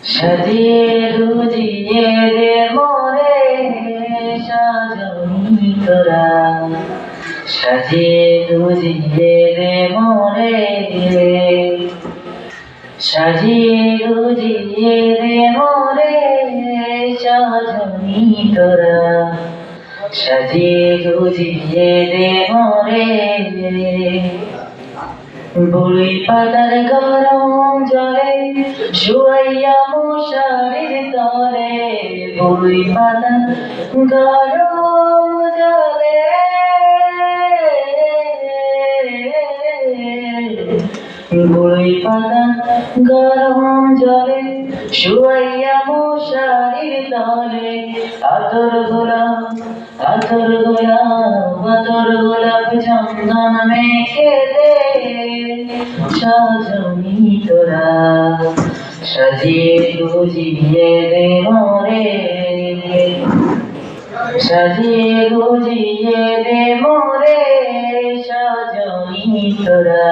সাজিয়ে গুজিয়ে দে মোরে সাজনি তোরা, সাজিয়ে গুজিয়ে দে মোরে, সাজিয়ে গুজিয়ে দে মোরে সাজনি তোরা, সাজিয়ে গুজিয়ে দে মোরে। বুড়ি পাতার গরম জলে শুয়াইয়া মশারির তলে, বুড়ি পাতার গরম জলে, বুড়ি পাতার গরম জলে শুয়াইয়া মশারির তলে, আতর গোলাপ আতর গোলাপ আতর গোলাপ চন্দন মেখে দে সাজনি তোরা, সাজিয়ে গুজিয়ে দে মোরে, সাজিয়ে গুজিয়ে দে মোরে সাজনি তোরা,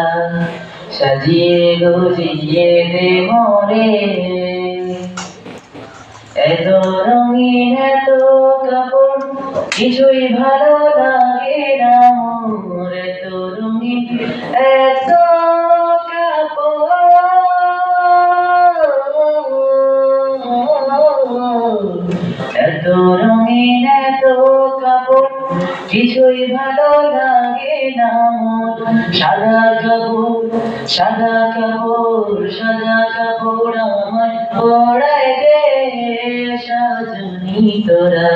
সাজিয়ে গুজিয়ে দে মোরে। এত রঙিন এত কাপড় কিছুই ভালো লাগে না মোর, এত রঙিন এত কাপড়, এত রঙিন এত কাপড় কিছুই ভালো লাগে না মোর। সাদা কাপড় সাদা কাপড় সাদা কাপড় আমায় পরায় দে সাজনি তোরা,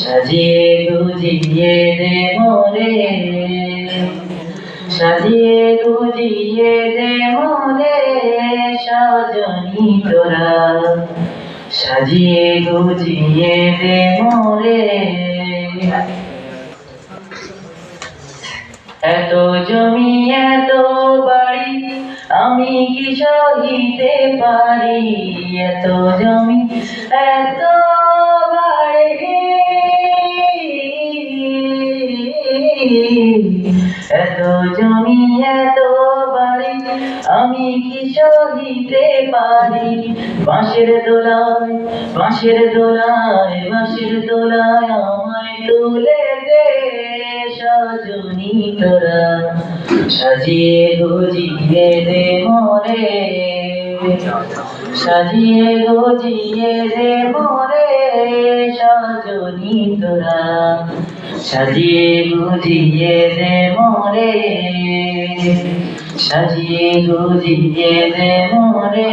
সাজিয়ে গুজিয়ে দে মোরে, সাজিয়ে গুজিয়ে দে মোরে সাজনি তোরা, সাজিয়ে গুজিয়ে দে মোরে। এত জমি এত বাড়ি আমি কি সহিতে পারি, এত জমি এত বাড়ি, এত জমি এত বাড়ি আমি কি সহিতে পারি। বাঁশের দোলায় বাঁশের দোলায় বাঁশের দোলায় আমায় তুলে দে সাজনি তোরা, সাজিয়ে গুজিয়ে দে মোরে, সাজিয়ে গুজিয়ে দে মোরে সাজনি তোরা, সাজিয়ে গুজিয়ে দে মোরে, সাজিয়ে গুজিয়ে দে মোরে।